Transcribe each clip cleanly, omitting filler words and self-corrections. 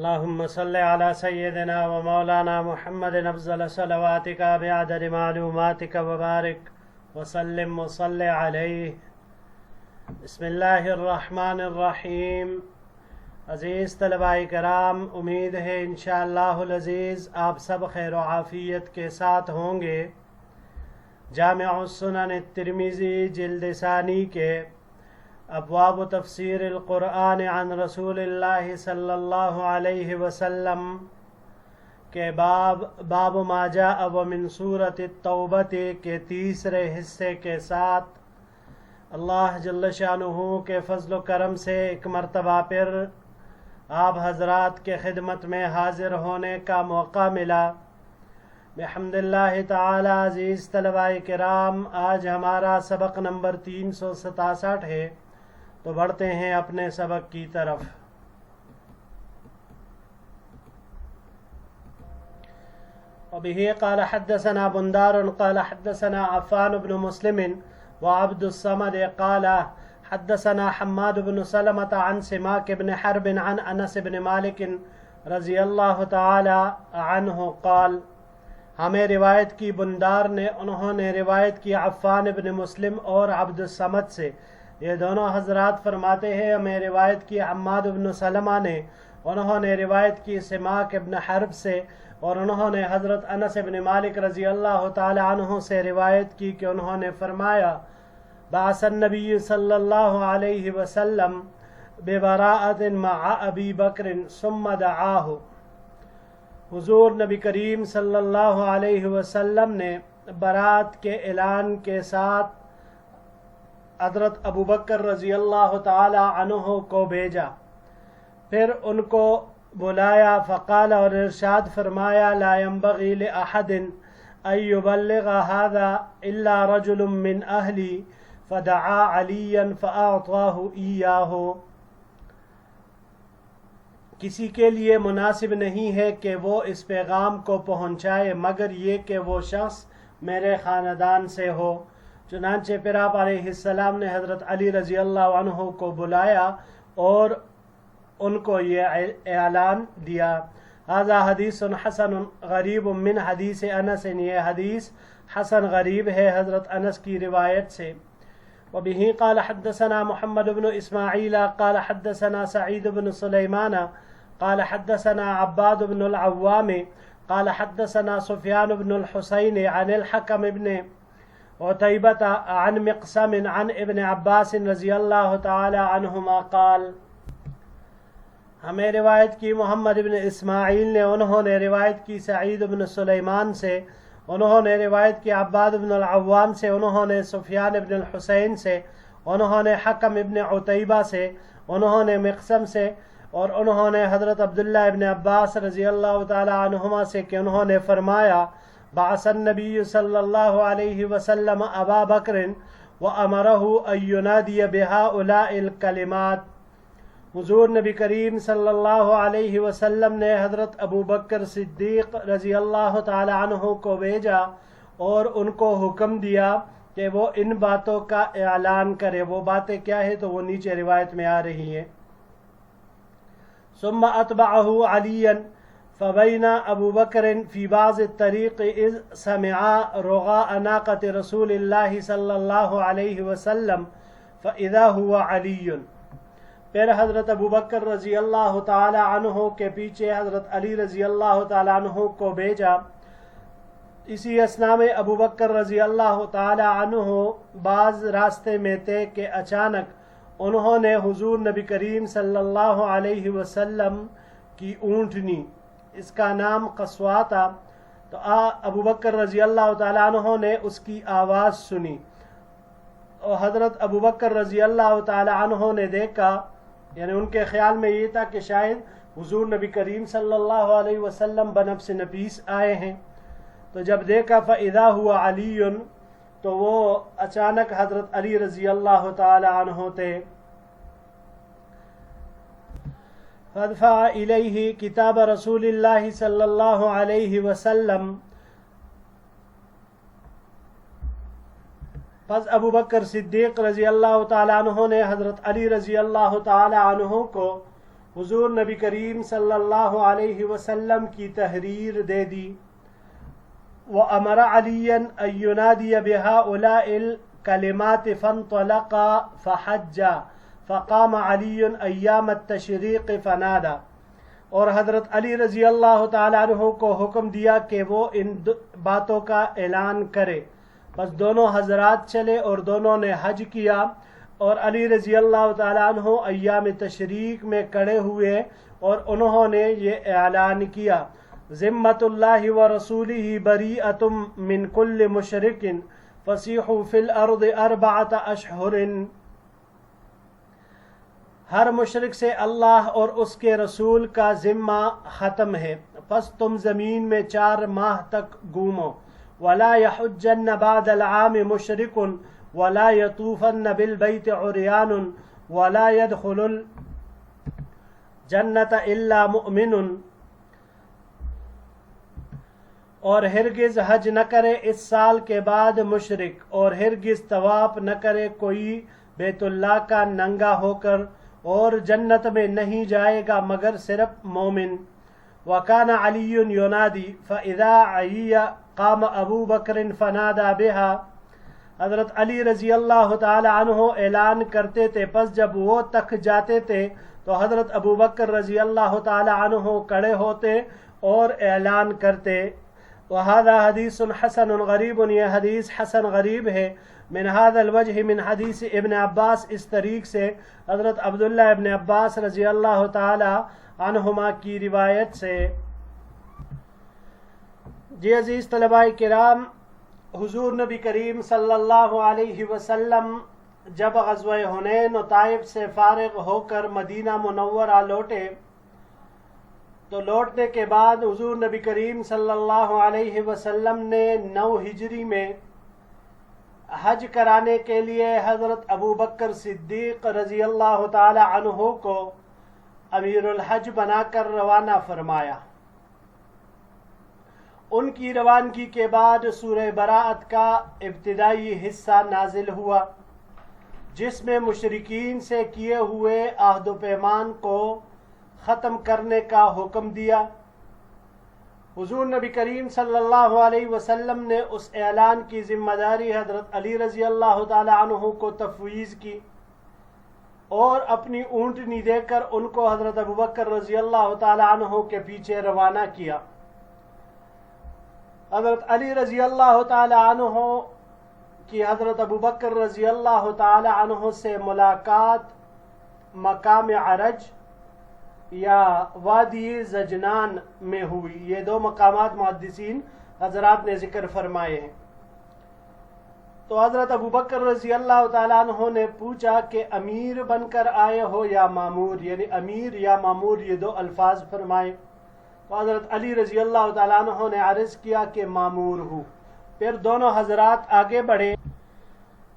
اللهم صل على سيدنا ومولانا محمد أفضل صلواتك بعدد معلوماتك وبارك وسلم وصل عليه. بسم اللہ الرحمن الرحیم. عزیز طلباء کرام، امید ہے انشاءاللہ العزیز آپ سب خیر و عافیت کے ساتھ ہوں گے. جامع السنن الترمذی جلد ثانی کے ابواب تفسیر القرآن عن رسول اللہ صلی اللہ علیہ وسلم کے باب ما جاء ومن سورۃ التوبہ کے تیسرے حصے کے ساتھ اللہ جل شانہ کے فضل و کرم سے ایک مرتبہ پھر آپ حضرات کے خدمت میں حاضر ہونے کا موقع ملا. بحمد اللہ تعالی. عزیز طلباء کرام، آج ہمارا سبق نمبر 367 ہے، تو بڑھتے ہیں اپنے سبق کی طرف. وبه قال حدثنا بندار قال حدثنا عفان بن مسلم وعبد الصمد قال حدثنا حماد بن سلمة عن سماك بن حرب عن انس بن مالك رضی اللہ تعالی عنہ قال. ہمیں روایت کی بندار نے، انہوں نے روایت کی عفان بن مسلم اور عبد الصمد سے. یہ دونوں حضرات فرماتے ہیں ہمیں روایت کی حماد بن سلمہ نے، انہوں نے روایت کی سماک ابن حرب سے، اور انہوں نے حضرت انس بن مالک رضی اللہ تعالی عنہ سے روایت کی کہ انہوں نے فرمایا بعث النبی صلی اللہ علیہ وسلم ببراءۃ مع ابی بکر ثم دعاہ. حضور نبی کریم صلی اللہ علیہ وسلم نے برات کے اعلان کے ساتھ حضرت ابو بکر رضی اللہ تعالی عنہ کو بھیجا، پھر ان کو بلایا. فقال، اور ارشاد فرمایا، لا ينبغي لأحد ان يبلغ هذا الا رجل من اہلی فدعا علیا فاعطاه ایاہ. کسی کے لیے مناسب نہیں ہے کہ وہ اس پیغام کو پہنچائے مگر یہ کہ وہ شخص میرے خاندان سے ہو. چنانچہ پھر آپ علیہ السلام نے حضرت علی رضی اللہ عنہ کو بلایا اور ان کو یہ اعلان دیا. ھذا حدیث حسن غریب من حدیث انس. یہ حدیث حسن غریب ہے حضرت انس کی روایت سے. وبه قال حدثنا محمد بن اسماعیل قال حدثنا سعید بن سلیمان قال حدثنا عباد بن العوام قال حدثنا سفیان بن الحسین عن الحکم بن عتیبہ عن مقسم عن ابن عباس رضی اللہ تعالی عنہما قال. ہمیں روایت کی محمد بن اسماعیل نے، انہوں نے روایت کی سعید بن سلیمان سے، انہوں نے روایت کی عباد بن العوام سے، انہوں نے سفیان بن الحسین سے، انہوں نے حکم ابن عتیبہ سے، انہوں نے مقسم سے، اور انہوں نے حضرت عبداللہ ابن عباس رضی اللہ تعالی عنہما سے کہ انہوں نے فرمایا بعث النبی صلی اللہ علیہ وسلم ابا بکر وامرہ ان ینادی بہؤلاء الکلمات. حضور نبی کریم صلی اللہ علیہ وسلم نے حضرت ابو بکر صدیق رضی اللہ تعالی عنہ کو بھیجا اور ان کو حکم دیا کہ وہ ان باتوں کا اعلان کرے. وہ باتیں کیا ہیں تو وہ نیچے روایت میں آ رہی ہیں. ثم اتبعہ علیا فبین ابو بکر فی بعض الطریق اذ سمع رغاء ناقۃ رسول اللہ صلی اللہ علیہ وسلم فاذا هو علی. پھر حضرت ابو بکر رضی اللہ تعالی عنہ کے پیچھے حضرت علی رضی اللہ تعالی عنہ کو بھیجا. اسی اثناء میں ابو بکر رضی اللہ تعالی عنہ بعض راستے میں تھے کہ اچانک انہوں نے حضور نبی کریم صلی اللہ علیہ وسلم کی اونٹنی، اس کا نام قصواء تھا، تو ابو بکر رضی اللہ تعالی عنہ نے اس کی آواز سنی اور حضرت ابو بکر رضی اللہ تعالی عنہ نے دیکھا، یعنی ان کے خیال میں یہ تھا کہ شاید حضور نبی کریم صلی اللہ علیہ وسلم بنفس نفیس آئے ہیں. تو جب دیکھا فاذا هو علی، تو وہ اچانک حضرت علی رضی اللہ تعالی عنہ تھے. فدفع الیہ کتاب رسول اللہ صلی اللہ علیہ وسلم. پس ابو بکر صدیق رضی اللہ تعالی عنہ نے حضرت علی رضی اللہ تعالی عنہ کو حضور نبی کریم صلی اللہ علیہ وسلم کی تحریر دے دی. وَأَمَرَ عَلِيًّا أَن يُنَادِيَ بِهَؤُلَاءِ الْكَلِمَاتِ فَانْطَلَقَ فَحَجَّ فَقَامَ عَلِيٌّ أَيَّامَ التَّشْرِيقِ فَنَادَى. اور حضرت علی رضی اللہ تعالیٰ عنہ کو حکم دیا کہ وہ ان باتوں کا اعلان کرے. بس دونوں حضرات چلے اور دونوں نے حج کیا، اور علی رضی اللہ تعالیٰ عنہ ایام تشریق میں کھڑے ہوئے اور انہوں نے یہ اعلان کیا: ذمۃ اللہ و رسولہ بریئۃ من کل مشرک فسیحوا فی الارض 4 اشہر. ہر مشرک سے اللہ اور اس کے رسول کا ذمہ ختم ہے، پس تم زمین میں 4 ماہ تک گھومو. ولا یحجن بعد العام مشرک ولا یطوفن بالبیت عریان ولا يدخل الجنۃ الا مؤمن. اور ہرگز حج نہ کرے اس سال کے بعد مشرک، اور ہرگز طواف نہ کرے کوئی بیت اللہ کا ننگا ہو کر، اور جنت میں نہیں جائے گا مگر صرف مومن. وَكَانَ عَلِيٌّ يُنَادِي فَإِذَا عَيِّ قَامَ أَبُو بَكْرٍ فَنَادَى بِهَا. حضرت علی رضی اللہ تعالی عنہ اعلان کرتے تھے، پس جب وہ تک جاتے تھے تو حضرت ابو بکر رضی اللہ تعالی عنہ کھڑے ہوتے اور اعلان کرتے. وَهَذَا حدیث حسن غریب. یہ حدیث حسن غریب ہے. من هذا الوجہ من حدیث ابن عباس، اس طریق سے حضرت عبداللہ ابن عباس رضی اللہ تعالی عنہما کی روایت سے. جی عزیز طلباء کرام، حضور نبی کریم صلی اللہ علیہ وسلم جب غزوہ حنین و طائف سے فارغ ہو کر مدینہ منورہ لوٹے تو لوٹنے کے بعد حضور نبی کریم صلی اللہ علیہ وسلم نے 9 ہجری میں حج کرانے کے لیے حضرت ابو بکر صدیق رضی اللہ تعالی عنہ کو امیر الحج بنا کر روانہ فرمایا. ان کی روانگی کے بعد سورہ براءت کا ابتدائی حصہ نازل ہوا، جس میں مشرکین سے کیے ہوئے عہد و پیمان کو ختم کرنے کا حکم دیا. حضور نبی کریم صلی اللہ علیہ وسلم نے اس اعلان کی ذمہ داری حضرت علی رضی اللہ تعالی عنہ کو تفویض کی، اور اپنی اونٹنی دے کر ان کو حضرت ابو بکر رضی اللہ تعالی عنہ کے پیچھے روانہ کیا. حضرت علی رضی اللہ تعالی عنہ کی حضرت ابو بکر رضی اللہ تعالی عنہ سے ملاقات مقام عرج یا وادی زجنان میں ہوئی. یہ 2 مقامات محدثین حضرات نے ذکر فرمائے ہیں. تو حضرت ابو بکر رضی اللہ تعالیٰ عنہ نے پوچھا کہ امیر بن کر آئے ہو یا مامور، یعنی امیر یا مامور، یہ 2 الفاظ فرمائے. تو حضرت علی رضی اللہ تعالیٰ عنہ نے عرض کیا کہ مامور ہوں. پھر دونوں حضرات آگے بڑھے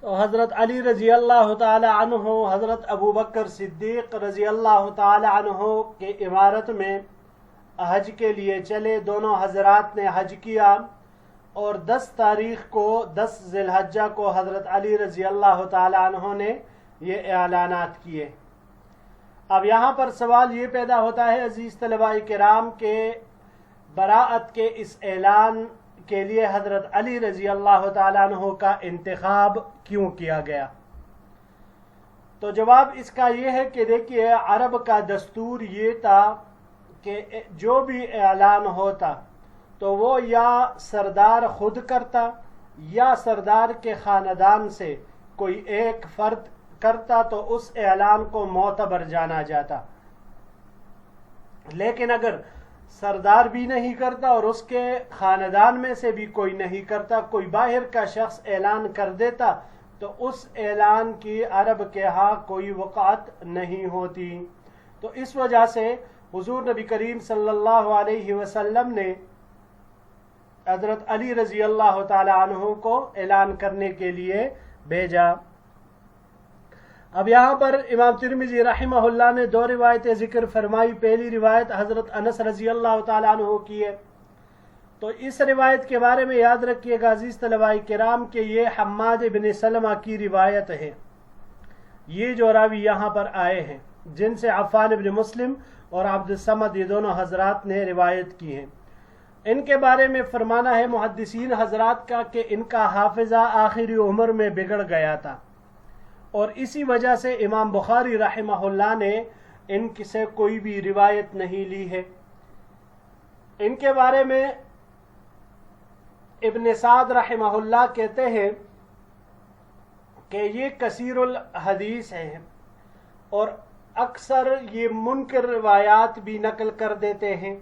تو حضرت علی رضی اللہ تعالی عنہ حضرت ابو بکر صدیق رضی اللہ تعالی عنہ کے امارت میں حج کے لیے چلے. دونوں حضرات نے حج کیا، اور 10 تاریخ کو 10 ذی الحجہ کو حضرت علی رضی اللہ تعالی عنہ نے یہ اعلانات کیے. اب یہاں پر سوال یہ پیدا ہوتا ہے عزیز طلباء کرام کہ براءت کے اس اعلان کے لیے حضرت علی رضی اللہ تعالیٰ عنہ کا انتخاب کیوں کیا گیا؟ تو جواب اس کا یہ ہے کہ دیکھیے، عرب کا دستور یہ تھا کہ جو بھی اعلان ہوتا تو وہ یا سردار خود کرتا یا سردار کے خاندان سے کوئی ایک فرد کرتا، تو اس اعلان کو معتبر جانا جاتا. لیکن اگر سردار بھی نہیں کرتا اور اس کے خاندان میں سے بھی کوئی نہیں کرتا، کوئی باہر کا شخص اعلان کر دیتا، تو اس اعلان کی عرب کے ہاں کوئی وقعت نہیں ہوتی. تو اس وجہ سے حضور نبی کریم صلی اللہ علیہ وسلم نے حضرت علی رضی اللہ تعالی عنہ کو اعلان کرنے کے لیے بھیجا. اب یہاں پر امام ترمذی رحمہ اللہ نے 2 روایتیں ذکر فرمائی. پہلی روایت حضرت انس رضی اللہ تعالی عنہ کی ہے. تو اس روایت کے بارے میں یاد رکھیے گا عزیز طلباء کرام کہ یہ حماد بن سلمہ کی روایت ہے، یہ جو راوی یہاں پر آئے ہیں. جن سے عفان ابن مسلم اور عبد الصمد یہ دونوں حضرات نے روایت کی ہیں۔ ان کے بارے میں فرمانا ہے محدثین حضرات کا کہ ان کا حافظہ آخری عمر میں بگڑ گیا تھا، اور اسی وجہ سے امام بخاری رحمہ اللہ نے ان سے کوئی بھی روایت نہیں لی ہے۔ ان کے بارے میں ابن سعد رحمہ اللہ کہتے ہیں کہ یہ کثیر الحدیث ہیں اور اکثر یہ منکر روایات بھی نقل کر دیتے ہیں،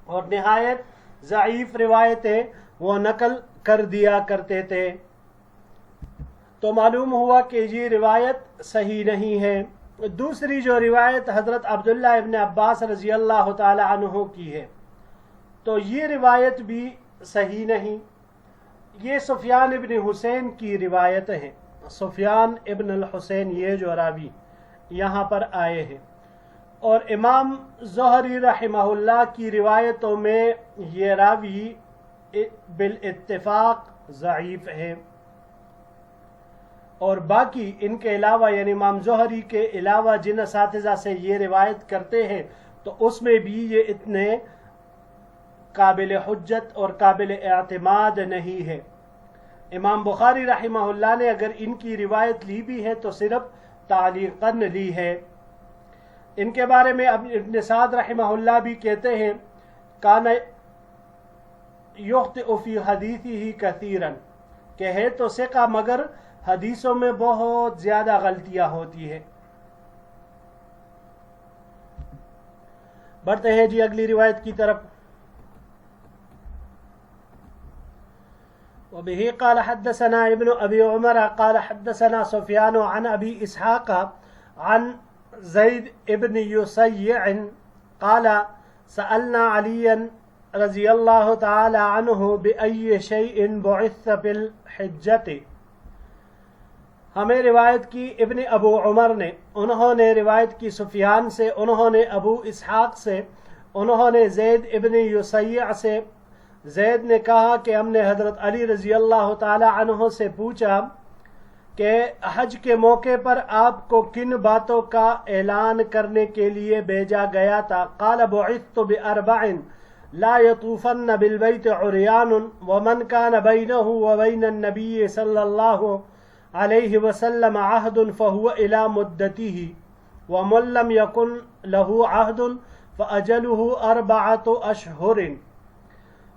اور نہایت ضعیف روایتیں وہ نقل کر دیا کرتے تھے۔ تو معلوم ہوا کہ یہ روایت صحیح نہیں ہے۔ دوسری جو روایت حضرت عبداللہ ابن عباس رضی اللہ تعالی عنہ کی ہے، تو یہ روایت بھی صحیح نہیں۔ یہ سفیان ابن حسین کی روایت ہے، سفیان ابن الحسین یہ جو راوی یہاں پر آئے ہیں، اور امام زہری رحمہ اللہ کی روایتوں میں یہ راوی بالاتفاق ضعیف ہے، اور باقی ان کے علاوہ یعنی امام زہری کے علاوہ جن اساتذہ سے یہ روایت کرتے ہیں تو اس میں بھی یہ اتنے قابل حجت اور قابل اعتماد نہیں ہے۔ امام بخاری رحمہ اللہ نے اگر ان کی روایت لی بھی ہے تو صرف تعلیقاً لی ہے۔ ان کے بارے میں ابن سعد رحمہ اللہ بھی کہتے ہیں کان یخطئ فی حدیثہ کثیراً، کہ ہے تو ثقہ مگر حدیثوں میں بہت زیادہ غلطیاں ہوتی ہے۔ بڑھتے ہیں جی اگلی روایت کی طرف۔ وبه قال حدثنا ابن ابي عمر قال حدثنا سفيان عن ابي اسحاق عن زيد ابن يسيع قال سألنا عليا رضي الله تعالى عنه بأي شيء بعث في الحجة۔ ہمیں روایت کی ابن ابو عمر نے، انہوں نے روایت کی سفیان سے، انہوں نے ابو اسحاق سے، انہوں نے زید ابن یسیع سے۔ زید نے کہا کہ ہم نے حضرت علی رضی اللہ تعالی عنہ سے پوچھا کہ حج کے موقع پر آپ کو کن باتوں کا اعلان کرنے کے لیے بھیجا گیا تھا؟ قال بعثت بأربع لا يطوفن بالبيت عريان ومن كان بينه وبين النبي صلى الله عليه وسلم عهد فهو إلى مدته ومن لم يكن له عهد فأجله 4 أشهر۔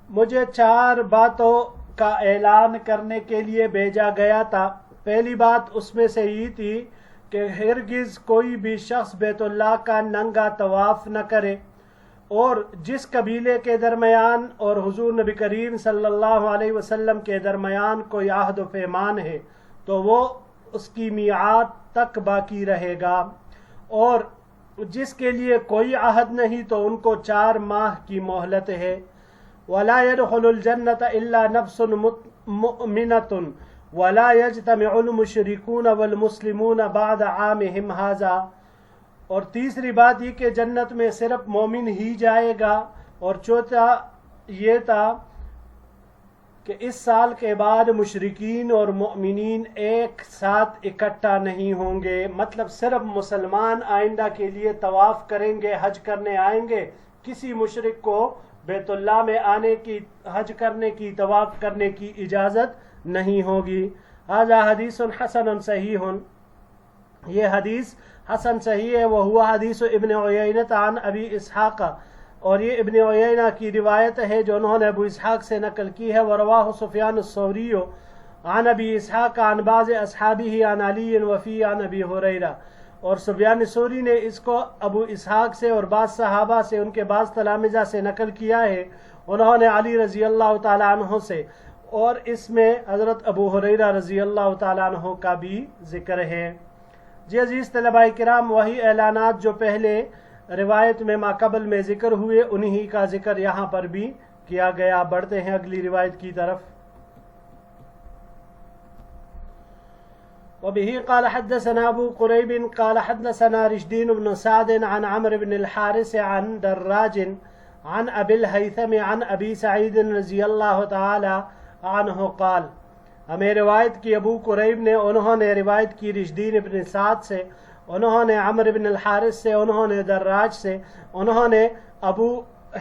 مجھے 4 باتوں کا اعلان کرنے کے لیے بھیجا گیا تھا۔ پہلی بات اس میں سے یہ تھی کہ ہرگز کوئی بھی شخص بیت اللہ کا ننگا طواف نہ کرے، اور جس قبیلے کے درمیان اور حضور نبی کریم صلی اللہ علیہ وسلم کے درمیان کوئی عہد و پیمان ہے تو وہ اس کی میعاد تک باقی رہے گا، اور جس کے لیے کوئی عہد نہیں تو ان کو 4 ماہ کی مہلت ہے۔ ولا يدخل الجنة إلا نفس مؤمنة ولا يجتمع المشركون والمسلمون بعد عامهم هذا۔ اور تیسری بات یہ کہ جنت میں صرف مومن ہی جائے گا، اور چوتھا یہ تھا کہ اس سال کے بعد مشرکین اور مؤمنین ایک ساتھ اکٹھا نہیں ہوں گے، مطلب صرف مسلمان آئندہ کے لیے طواف کریں گے، حج کرنے آئیں گے، کسی مشرک کو بیت اللہ میں آنے کی، حج کرنے کی، طواف کرنے کی اجازت نہیں ہوگی۔ ھذا حدیث حسن صحیح، یہ حدیث حسن صحیح ہے۔ وہ حدیث ابن عیینہ عن ابی اسحاق، اور یہ ابن عیینہ کی روایت ہے جو انہوں نے ابو اسحاق سے نقل کی ہے۔ ورواہ سفیان الثوری عن ابی اسحاق عن بعض اصحابہ عن علی وفی عن ابی ہریرہ، اور سفیان ثوری نے اس کو ابو اسحاق سے اور بعض صحابہ سے، ان کے بعض تلامذہ سے نقل کیا ہے، انہوں نے علی رضی اللہ تعالی عنہ سے، اور اس میں حضرت ابو ہریرہ رضی اللہ تعالی عنہ کا بھی ذکر ہے۔ جی عزیز طلباء کرام، وہی اعلانات جو پہلے روایت میں ماقبل میں ذکر ہوئے انہی کا ذکر یہاں پر بھی کیا گیا۔ بڑھتے ہیں اگلی روایت کی طرف۔ وبه قال حدثنا ابو قريب قال حدثنا رشدين بن سعد عن عمرو بن الحارث عن دراج عن ابي الهيثم عن ابي سعيد رضي الله تعالى عنه قال۔ ہمیں روایت کی ابو قریب نے، انہوں نے روایت کی رشدین ابن سعد سے، انہوں نے عمر بن الحارث سے، انہوں نے دراج سے، انہوں نے ابو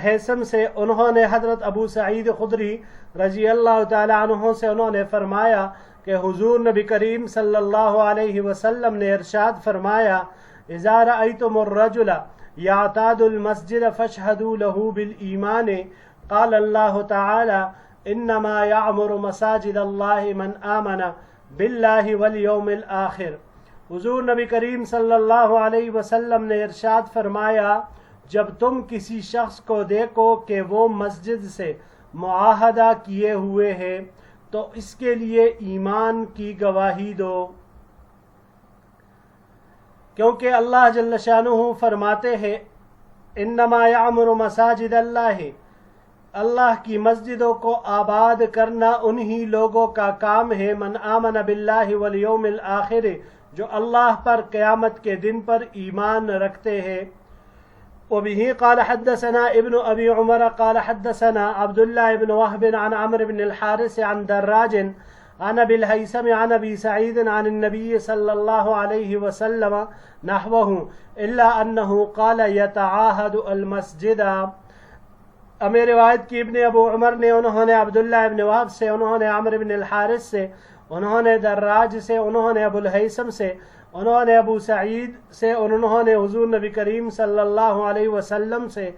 حیثم سے، انہوں نے حضرت ابو سعید خدری رضی اللہ تعالی عنہ سے انہوں نے فرمایا کہ حضور نبی کریم صلی اللہ علیہ وسلم نے ارشاد فرمایا اذا رأیتم الرجل یعتاد المسجد فاشهدوا له بالایمان قال اللہ تعالی انما یعمر مساجد اللہ من آمن باللہ والیوم الآخر۔ حضور نبی کریم صلی اللہ علیہ وسلم نے ارشاد فرمایا جب تم کسی شخص کو دیکھو کہ وہ مسجد سے معاہدہ کیے ہوئے ہے تو اس کے لیے ایمان کی گواہی دو، کیونکہ اللہ جل شانہ فرماتے ہیں انما یعمر مساجد اللہ، اللہ کی مسجدوں کو آباد کرنا انہی لوگوں کا کام ہے من آمن باللہ والیوم الآخر، جو اللہ پر قیامت کے دن پر ایمان رکھتے ہیں۔ وبه قال حدثنا ابن ابي عمر قال حدثنا عبد الله بن وهب عن عمرو بن الحارث عن دراج عن ابي الهيثم عن ابي سعيد عن النبي صلى الله عليه وسلم نحوه الا انه قال يتعاهد المسجد۔ ہمیں روایت کی ابن ابو عمر نے، انہوں نے عبداللہ ابن وہب سے، انہوں نے عمرو بن الحارث سے، انہوں نے دراج سے، انہوں نے ابو الہیثم سے، انہوں نے ابو سعید سے، انہوں نے حضور نبی کریم صلی اللہ علیہ وسلم سے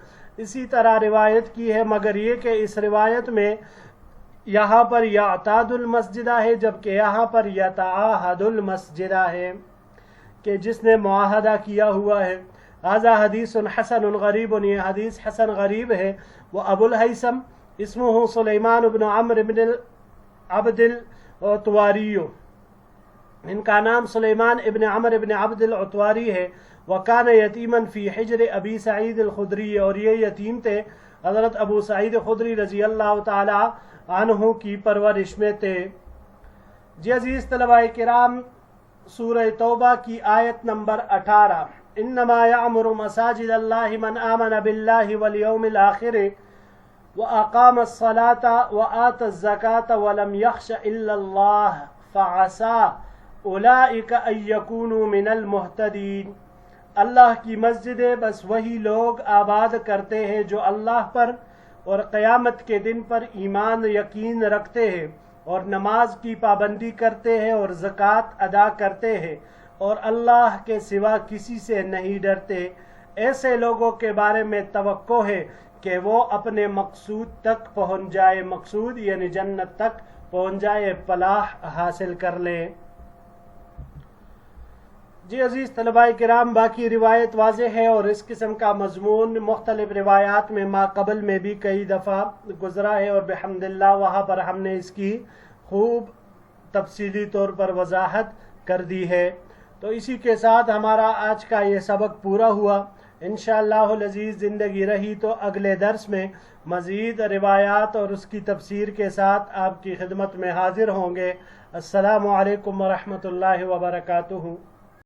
اسی طرح روایت کی ہے، مگر یہ کہ اس روایت میں یہاں پر یعتاد المسجدہ ہے جبکہ یہاں پر یتعاہد المسجدہ ہے کہ جس نے معاہدہ کیا ہوا ہے۔ ھذا حدیث حسن غریب، یہ حدیث حسن غریب ہے۔ وہ ابو الہیثم اسمہ سلیمان بن عمرو بن عبد العتواری، ان کا نام سلیمان ابن عمر ابن عبد العتواری ہے۔ وکان یتیما فی حجر ابی سعید الخدری، اور یہ یتیم تھے حضرت ابو سعید خدری رضی اللہ تعالی عنہ کی پرورش میں تھے۔ جی عزیز طلباء کرام، سورہ توبہ کی آیت نمبر 18 انما یعمر مساجد اللہ من آمن باللہ والیوم الآخر واقام الصلاة وآت الزکاة ولم یخش الا اللہ فعسى اولئک ان یکونوا من المہتدین۔ اللہ کی مسجدیں بس وہی لوگ آباد کرتے ہیں جو اللہ پر اور قیامت کے دن پر ایمان یقین رکھتے ہیں اور نماز کی پابندی کرتے ہیں اور زکوٰۃ ادا کرتے ہیں اور اللہ کے سوا کسی سے نہیں ڈرتے۔ ایسے لوگوں کے بارے میں توقع ہے کہ وہ اپنے مقصود تک پہنچ جائے، مقصود یعنی جنت تک پہنچ جائے، فلاح حاصل کر لے۔ جی عزیز طلباء کرام، باقی روایت واضح ہے اور اس قسم کا مضمون مختلف روایات میں ما قبل میں بھی کئی دفعہ گزرا ہے اور بحمداللہ وہاں پر ہم نے اس کی خوب تفصیلی طور پر وضاحت کر دی ہے۔ تو اسی کے ساتھ ہمارا آج کا یہ سبق پورا ہوا۔ انشاءاللہ العزیز زندگی رہی تو اگلے درس میں مزید روایات اور اس کی تفسیر کے ساتھ آپ کی خدمت میں حاضر ہوں گے۔ السلام علیکم ورحمۃ اللہ وبرکاتہ۔